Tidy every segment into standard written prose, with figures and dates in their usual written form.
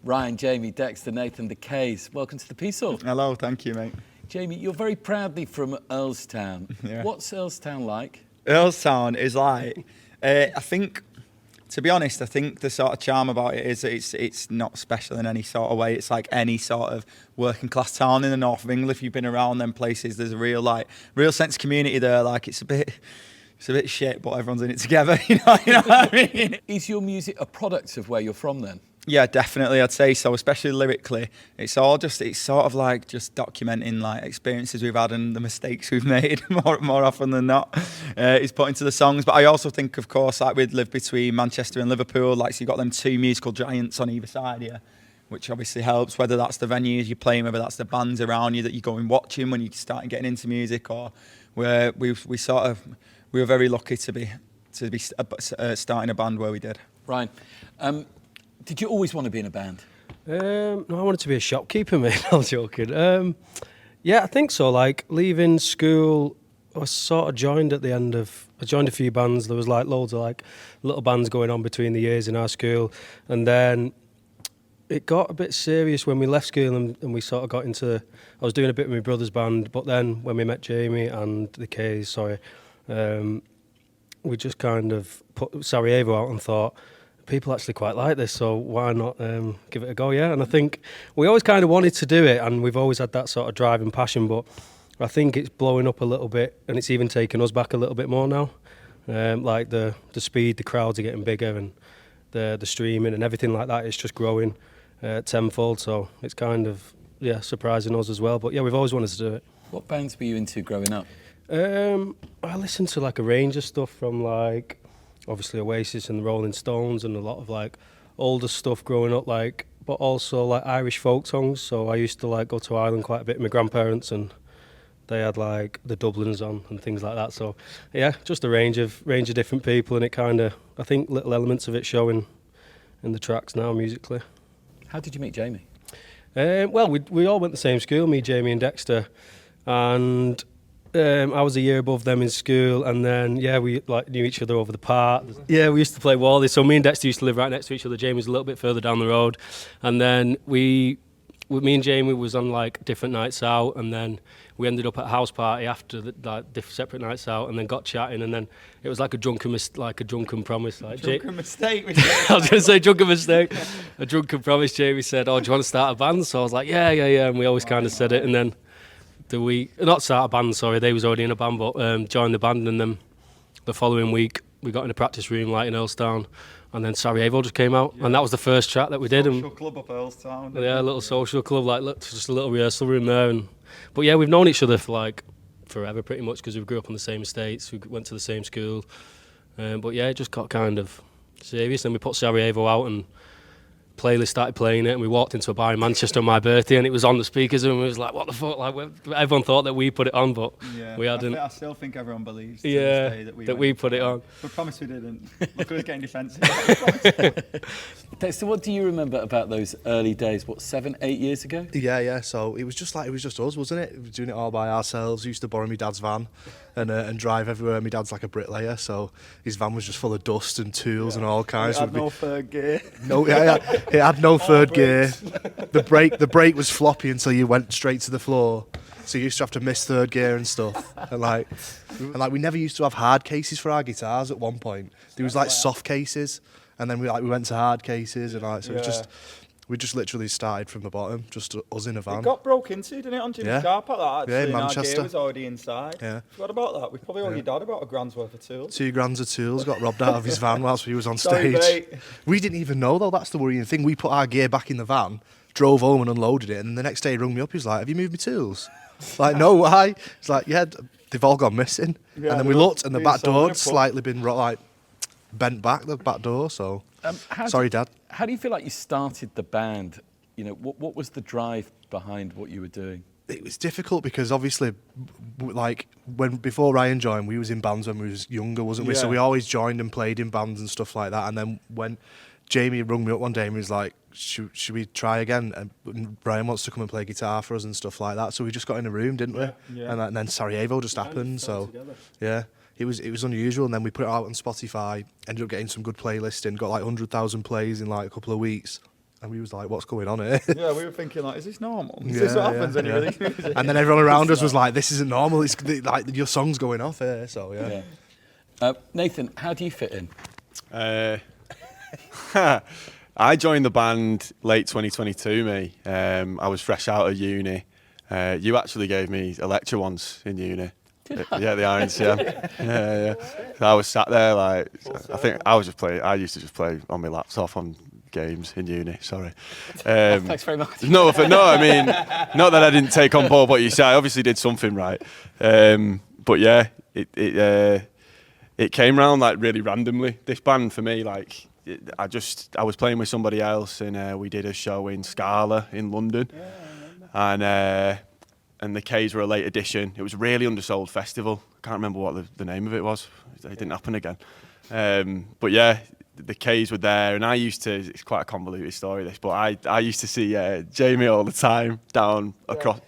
Ryan, Jamie, Dexter, Nathan, the K's. Welcome to the Peace Hall. Hello, thank you, mate. Jamie, you're very proudly from Earlstown. Yeah. What's Earlstown like? Earlstown is like, I think, to be honest, I think the sort of charm about it is that it's not special in any sort of way. It's like any sort of working class town in the north of England. If you've been around them places, there's a real sense of community there. Like it's a bit shit, but everyone's in it together. You know what I mean? Is your music a product of where you're from then? Yeah, definitely, I'd say so, especially lyrically. It's sort of like just documenting like experiences we've had and the mistakes we've made more often than not. It's put into the songs. But I also think, of course, like we'd live between Manchester and Liverpool, like so you've got them two musical giants on either side here, which obviously helps, whether that's the venues you're playing, whether that's the bands around you that you go and watching when you start getting into music, or where we were very lucky to be starting a band where we did. Ryan, did you always want to be in a band? No, I wanted to be a shopkeeper, mate. I was joking. Yeah, I think so. Like, leaving school, I sort of joined at the end of... I joined a few bands. There was, like, loads of, like, little bands going on between the years in our school. And then it got a bit serious when we left school and we sort of got into... I was doing a bit with my brother's band, but then when we met Jamie and the K's, we just kind of put Sarajevo out and thought... people actually quite like this, so why not give it a go, yeah? And I think we always kind of wanted to do it, and we've always had that sort of drive and passion, but I think it's blowing up a little bit, and it's even taken us back a little bit more now. Like the speed, the crowds are getting bigger, and the streaming and everything like that is just growing tenfold, so it's kind of, yeah, surprising us as well. But yeah, we've always wanted to do it. What bands were you into growing up? I listened to like a range of stuff from like... obviously Oasis and the Rolling Stones and a lot of like older stuff growing up, like, but also like Irish folk songs. So I used to like go to Ireland quite a bit with my grandparents, and they had like the Dubliners on and things like that. So yeah, just a range of different people, and it kind of, I think little elements of it showing in the tracks now musically. How did you meet Jamie? Well, we all went to the same school, me, Jamie and Dexter, and I was a year above them in school, and then yeah, we like knew each other over the park. Yeah, we used to play Wally. So me and Dexter used to live right next to each other. Jamie was a little bit further down the road, and then me and Jamie was on like different nights out, and then we ended up at a house party after the different separate nights out, and then got chatting, and then it was like a drunken promise. Like Drunken mistake. I was going to say drunken mistake. A drunken promise. Jamie said, "Oh, do you want to start a band?" So I was like, "Yeah," and we always kind of said it, and then. Not start a band, sorry, they was already in a band, but joined the band, and then the following week we got in a practice room like in Earlstown, and then Sarajevo just came out, and that was the first track that we did. Social club up Earlstown. Yeah, a little social club, like just a little rehearsal room there. But yeah, we've known each other for like forever pretty much, because we grew up on the same estates, we went to the same school. But yeah, it just got kind of serious, and we put Sarajevo out, and playlist started playing it, and we walked into a bar in Manchester on my birthday, and it was on the speakers, and we was like, what the fuck, like everyone thought that we put it on, but we hadn't. I still think everyone believes to this day that we put it on. We promise we didn't. Look at us getting defensive. So what do you remember about those early days, 7, 8 years ago? Yeah, so it was just us, wasn't it? We were doing it all by ourselves. We used to borrow my dad's van and drive everywhere. My dad's like a bricklayer, so his van was just full of dust and tools and all kinds. It had no third gear. No, it had no third gear. The brake was floppy until you went straight to the floor. So you used to have to miss third gear and stuff. And we never used to have hard cases for our guitars at one point. There was like soft cases, and then we went to hard cases, and so it was just. We just literally started from the bottom, just us in a van. It got broke into, didn't it, on Jimmy's car park? That actually, yeah, in and Manchester. Our gear was already inside. Yeah. Forgot about that. We probably owed your dad about £1,000 worth of tools. 2 grand of tools got robbed out of his van whilst he was on Sorry, stage. mate. We didn't even know though. That's the worrying thing. We put our gear back in the van, drove home and unloaded it, and the next day he rung me up. He was like, "Have you moved my tools?" Like, no, why? It's like, yeah, they've all gone missing. Yeah, and then we looked, and the back door had slightly been bent back. The back door. So sorry, Dad. How do you feel like you started the band? You know, what was the drive behind what you were doing? It was difficult because obviously, like before Ryan joined, we was in bands when we was younger, wasn't we? Yeah. So we always joined and played in bands and stuff like that. And then when Jamie rung me up one day and he was like, should we try again? And Ryan wants to come and play guitar for us and stuff like that. So we just got in a room, didn't we? Yeah. And then Sarajevo just happened. So yeah, it was unusual. And then we put it out on Spotify, ended up getting some good playlisting, got like 100,000 plays in like a couple of weeks. And we was like, what's going on here? Yeah, we were thinking like, is this normal? Is this what happens when you release music? And then everyone around us was like, this isn't normal. It's like your song's going off here. So yeah. Nathan, how do you fit in? I joined the band late 2022, me. I was fresh out of uni. You actually gave me a lecture once in uni. Yeah, the RNCM. yeah. So I was sat there like, I think I used to just play on my laptop on games in uni. Sorry. Thanks very much. No, I mean, not that I didn't take on board what you said. I obviously did something right. But yeah, it came around like really randomly. This band for me, like, I was playing with somebody else, and we did a show in Scala in London, and the K's were a late edition. It was a really undersold festival. I can't remember what the name of it was. It didn't happen again. But yeah, the K's were there, and I used to. It's quite a convoluted story, this, but I used to see Jamie all the time down across.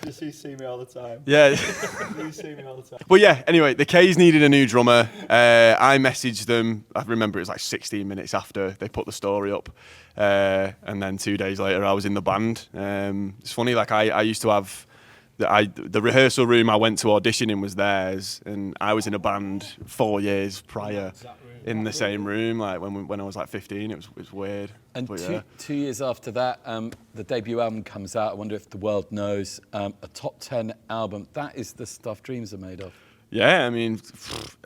You see me all the time. Yeah. You see me all the time. But yeah, anyway, the K's needed a new drummer. I messaged them. I remember it was like 16 minutes after they put the story up. And then 2 days later, I was in the band. It's funny, like I used to have the rehearsal room I went to audition in was theirs, and I was in a band 4 years prior in the same room. Like when I was like 15, it was weird. And but, yeah. 2 years after that, the debut album comes out. I wonder if the world knows. A top 10 album. That is the stuff dreams are made of. Yeah, I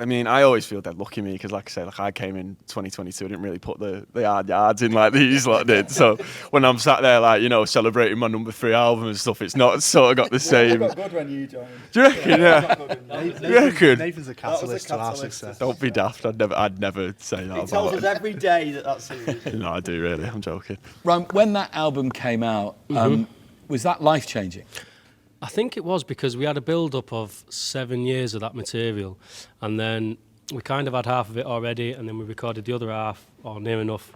mean, I always feel dead lucky, me, because like I say, like I came in 2022, I didn't really put the hard yards in like these lot did. So when I'm sat there, like, you know, celebrating my number 3 album and stuff, it's not sort of got the same. It got good when you joined. Do you reckon? Yeah. You reckon? Nathan's a catalyst to our success. Don't be daft. I'd never say that. He tells us every day that's serious. No, I do really. I'm joking. Ryan, when that album came out, was that life changing? I think it was, because we had a build-up of 7 years of that material, and then we kind of had half of it already, and then we recorded the other half, or near enough.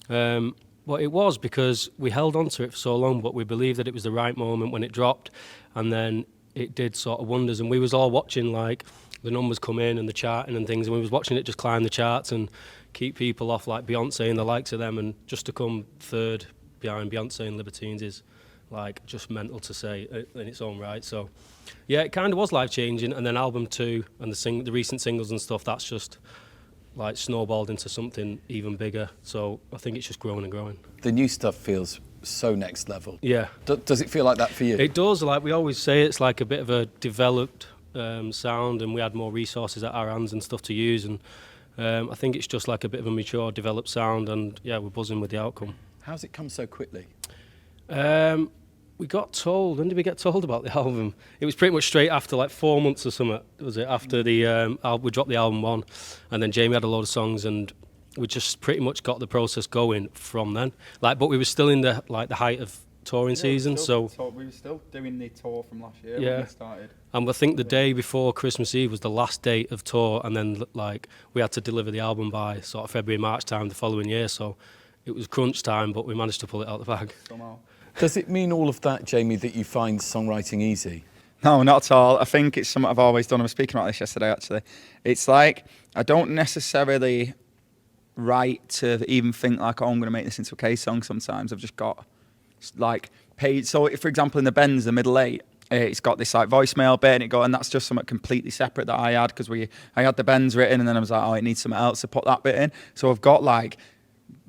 But it was because we held on to it for so long, but we believed that it was the right moment when it dropped, and then it did sort of wonders, and we was all watching like the numbers come in and the charting and things, and we was watching it just climb the charts and keep people off like Beyonce and the likes of them, and just to come third behind Beyonce and Libertines is like just mental to say in its own right. So yeah, it kind of was life changing, and then album 2 and the recent singles and stuff, that's just like snowballed into something even bigger. So I think it's just growing and growing. The new stuff feels so next level. Yeah. Does it feel like that for you? It does. Like we always say, it's like a bit of a developed sound, and we had more resources at our hands and stuff to use, and I think it's just like a bit of a mature, developed sound, and yeah, we're buzzing with the outcome. How's it come so quickly? We got told. When did we get told about the album? It was pretty much straight after, like 4 months or something. Was it after the we dropped the album 1, and then Jamie had a load of songs, and we just pretty much got the process going from then. Like, but we were still in the height of touring season, so we were still doing the tour from last year yeah. when we started. And I think the day before Christmas Eve was the last date of tour, and then like we had to deliver the album by sort of February, March time the following year. So it was crunch time, but we managed to pull it out the bag. Somehow. Does it mean all of that, Jamie, that you find songwriting easy? No, not at all. I think it's something I've always done. I was speaking about this yesterday, actually. It's like, I don't necessarily write to even think like, oh, I'm going to make this into a K song sometimes. I've just got like paid. So if, for example, in the Benz, the middle 8, it's got this like voicemail bit and that's just something completely separate that I had, because I had the Benz written, and then I was like, oh, it needs something else to put that bit in. So I've got like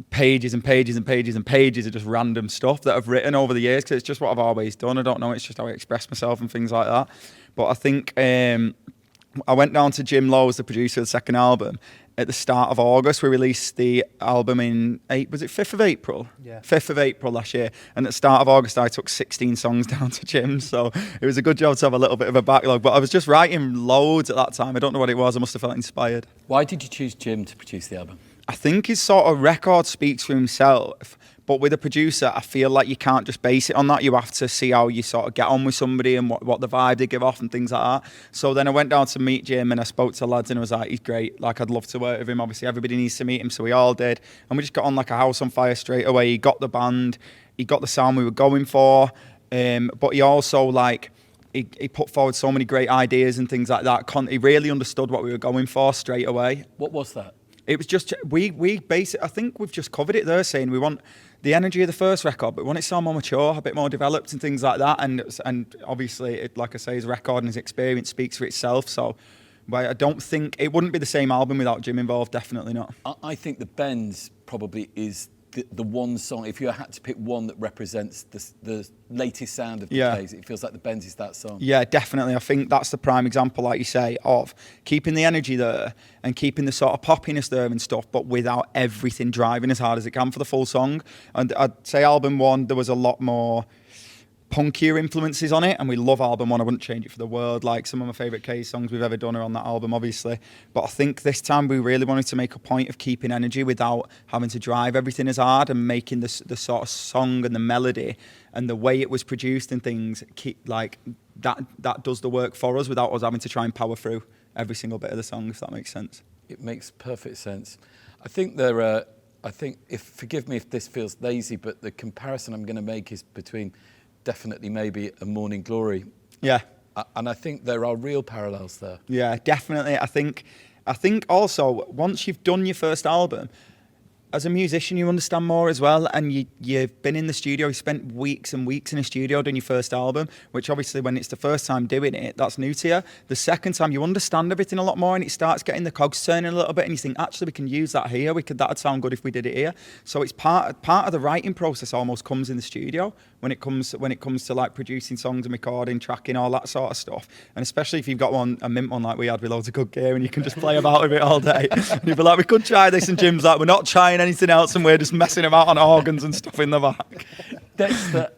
pages and pages and pages and pages of just random stuff that I've written over the years, because it's just what I've always done. I don't know, it's just how I express myself and things like that. But I think I went down to Jim Lowe's, the producer of the second album, at the start of August. We released the album in 5th of April? Yeah. 5th of April last year. And at the start of August, I took 16 songs down to Jim's. So it was a good job to have a little bit of a backlog. But I was just writing loads at that time. I don't know what it was. I must have felt inspired. Why did you choose Jim to produce the album? I think his sort of record speaks for himself, but with a producer, I feel like you can't just base it on that. You have to see how you sort of get on with somebody and what the vibe they give off and things like that. So then I went down to meet Jim, and I spoke to lads, and I was like, he's great. Like, I'd love to work with him. Obviously, everybody needs to meet him, so we all did. And we just got on like a house on fire straight away. He got the band, he got the sound we were going for, but he also like, he put forward so many great ideas and things like that. He really understood what we were going for straight away. What was that? It was just we basically. I think we've just covered it there, saying we want the energy of the first record, but we want it to sound more mature, a bit more developed, and things like that. And obviously, like I say, his record and his experience speaks for itself. So, but I don't think it wouldn't be the same album without Jim involved. Definitely not. I think the Bends probably is the one song. If you had to pick one that represents the latest sound of the Plays, it feels like the Bends is that song. Yeah, definitely. I think that's the prime example, like you say, of keeping the energy there and keeping the sort of poppiness there and stuff, but without everything driving as hard as it can for the full song. And I'd say album 1, there was a lot more punkier influences on it, and we love album 1. I wouldn't change it for the world. Like, some of my favourite Case songs we've ever done are on that album, obviously. But I think this time we really wanted to make a point of keeping energy without having to drive everything as hard, and making the sort of song and the melody and the way it was produced and things like that does the work for us without us having to try and power through every single bit of the song, if that makes sense. It makes perfect sense. I think forgive me if this feels lazy, but the comparison I'm going to make is between definitely maybe a Morning Glory. Yeah. And I think there are real parallels there. Yeah, definitely. I think also, once you've done your first album, as a musician, you understand more as well, and you've been in the studio, you spent weeks and weeks in a studio doing your first album, which obviously when it's the first time doing it, that's new to you. The second time, you understand everything a lot more, and it starts getting the cogs turning a little bit, and you think, actually, we can use that here, that'd sound good if we did it here. So it's part of the writing process almost comes in the studio when it comes to like producing songs and recording, tracking, all that sort of stuff. And especially if you've got a mint one like we had with loads of good gear, and you can just play about with it all day. And you'd be like, we could try this, and Jim's like, we're not trying anything else, and we're just messing about on organs and stuff in the back. Dexter,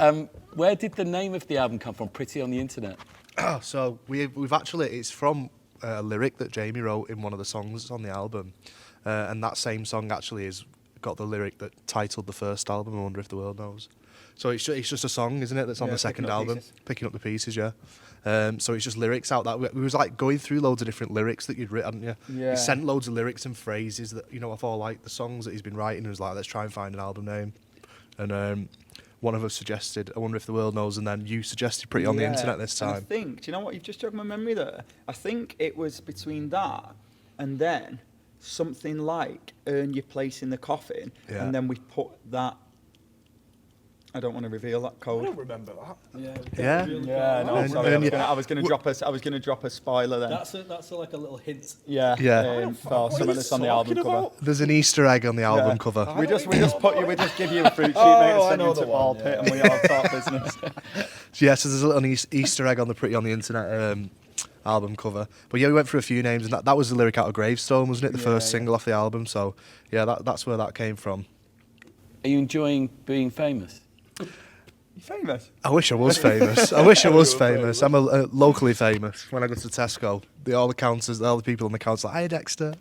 where did the name of the album come from? Pretty on the Internet. So we've actually, it's from a lyric that Jamie wrote in one of the songs on the album, and that same song actually has got the lyric that titled the first album, I Wonder If the World Knows. So it's just a song, isn't it, that's on the second album, Picking Up the Pieces, yeah. So it's just lyrics out that we was like going through loads of different lyrics that you'd written, hadn't you? Yeah. He sent loads of lyrics and phrases that, off all like the songs that he's been writing, and was like, let's try and find an album name. And one of us suggested I Wonder If the World Knows, and then you suggested Pretty on the Internet this time. And I think, do you know what, you've just jogged my memory there. I think it was between that and then something like Earn Your Place in the Coffin, and then we put that. I don't want to reveal that code. I don't remember that. Yeah. No, sorry. I was going to drop a spoiler then. That's like a little hint. Yeah. For something that's on the album cover. There's an Easter egg on the album cover. We just give you a fruit sheet, mate, and send you to ball pit, and we all talk business. So there's a little Easter egg on the Pretty on the Internet album cover. But yeah, we went through a few names, and that was the lyric out of Gravestone, wasn't it? The first single off the album. So yeah, that's where that came from. Are you enjoying being famous? You famous? I wish I was famous. I wish I was famous. I'm locally famous. When I go to Tesco, all the people on the counters like, "Hi Dexter,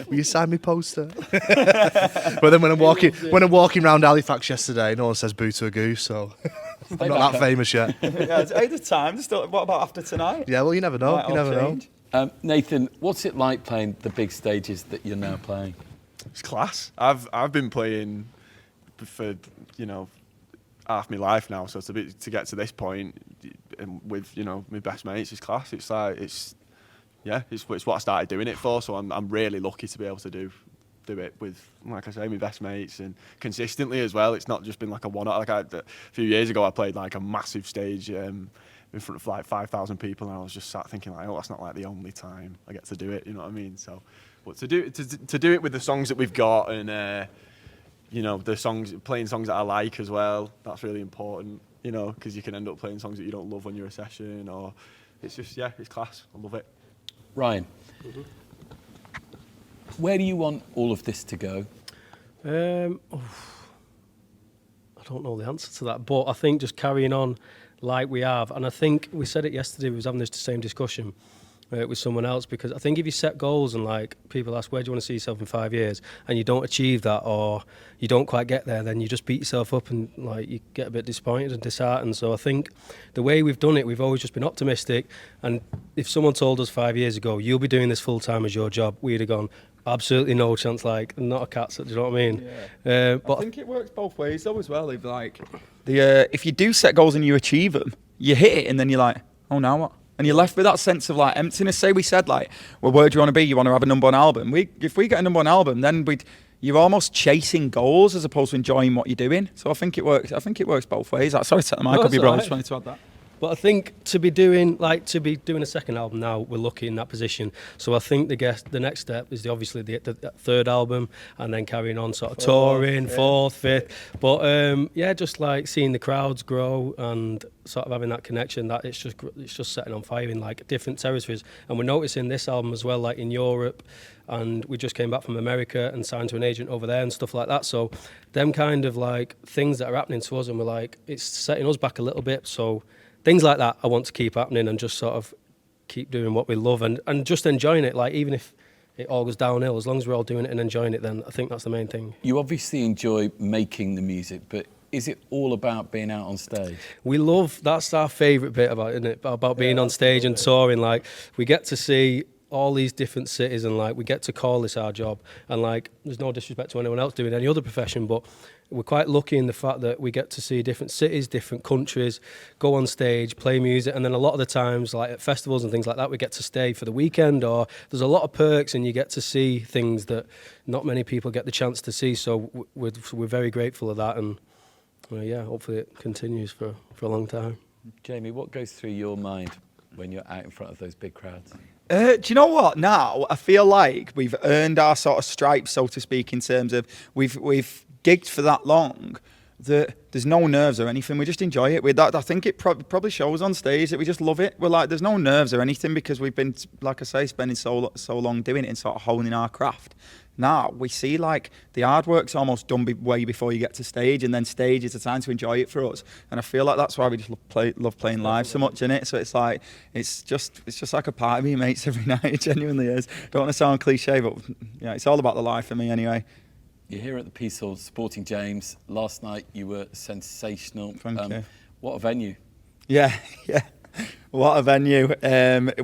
will you sign me poster?" But then when I'm walking around Halifax yesterday, no one says boo to a goose, so I'm not that famous yet. The time. What about after tonight? Yeah, well, you never know. You never know. Nathan, what's it like playing the big stages that you're now playing? It's class. I've been playing for half my life now, so to get to this point and with my best mates is class. It's what I started doing it for, so I'm really lucky to be able to do it with, like I say, my best mates, and consistently as well. It's not just been like a one-off. Like a few years ago I played like a massive stage in front of like 5,000 people, and I was just sat thinking like, oh, that's not like the only time I get to do it, you know what I mean? So but to do it with the songs that we've got, and playing songs that I like as well, that's really important, because you can end up playing songs that you don't love when you're a session, or it's just, it's class. I love it. Ryan, where do you want all of this to go? I don't know the answer to that, but I think just carrying on like we have, and I think we said it yesterday, we was having this same discussion with someone else, because I think if you set goals and like people ask, where do you want to see yourself in 5 years, and you don't achieve that, or you don't quite get there, then you just beat yourself up and like you get a bit disappointed and disheartened. So I think the way we've done it, we've always just been optimistic, and if someone told us 5 years ago, you'll be doing this full time as your job, we'd have gone, absolutely no chance, like not a cat's, do you know what I mean? But I think it works both ways though as well. If you do set goals and you achieve them, you hit it, and then you're like, oh, now what? And you're left with that sense of like emptiness. Say we said like, well, where do you want to be? You want to have a number one album. If we get a number one album, then you're almost chasing goals as opposed to enjoying what you're doing. So I think it works. I think it works both ways. Sorry to set the mic up, you bro. I just wanted to add that. But I think to be doing a second album now, we're lucky in that position. So I think the next step is obviously the third album, and then carrying on sort of touring, fourth, fifth. But just like seeing the crowds grow and sort of having that connection, that it's just setting on fire in like different territories. And we're noticing this album as well, like in Europe. And we just came back from America and signed to an agent over there and stuff like that. So them kind of like things that are happening to us, and we're like, it's setting us back a little bit. So things like that I want to keep happening and just sort of keep doing what we love and just enjoying it. Like even if it all goes downhill, as long as we're all doing it and enjoying it, then I think that's the main thing. You obviously enjoy making the music, but is it all about being out on stage? We love, that's our favourite bit about it, isn't it? About being on stage and touring. Like we get to see all these different cities and like we get to call this our job, and like there's no disrespect to anyone else doing any other profession, but we're quite lucky in the fact that we get to see different cities, different countries, go on stage, play music, and then a lot of the times, like at festivals and things like that, we get to stay for the weekend, or there's a lot of perks and you get to see things that not many people get the chance to see. So we're very grateful of that, and hopefully it continues for a long time. Jamie, what goes through your mind when you're out in front of those big crowds? Do you know what? Now I feel like we've earned our sort of stripes, so to speak, in terms of we've gigged for that long that there's no nerves or anything. We just enjoy it. I think it probably shows on stage that we just love it. We're like, there's no nerves or anything because we've been, like I say, spending so long doing it and sort of honing our craft. Now we see like the hard work's almost done way before you get to stage, and then stage is the time to enjoy it for us. And I feel like that's why we just love playing live so much, innit? So it's like it's just like a party with your mates every night. It genuinely is. Don't want to sound cliche, but yeah, it's all about the life for me anyway. You're here at the Peace Hall supporting James. Last night you were sensational. Thank you. What a venue. Yeah. What a venue.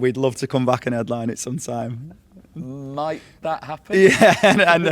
We'd love to come back and headline it sometime. Might that happen? Yeah, and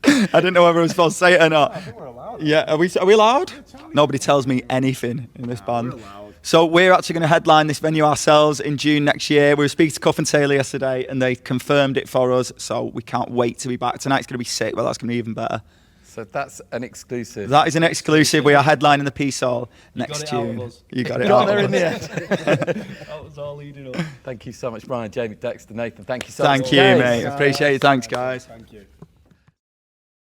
I didn't know whether I was supposed to say it or not. I think we're allowed. Yeah, are we allowed? Nobody tells me anything in this band. We're allowed. So we're actually going to headline this venue ourselves in June next year. We were speaking to Cuff and Taylor yesterday, and they confirmed it for us. So we can't wait to be back. Tonight's going to be sick, but that's going to be even better. So that's an exclusive. That is an exclusive. We are headlining the Peace Hall next got it out June. of us. You got it Got out there of in us. the end. That was all leading up. Thank you so much, Brian, Jamie, Dexter, Nathan. Thank you so much. Thank you, James. mate. Appreciate it. Thanks, guys. Thank you.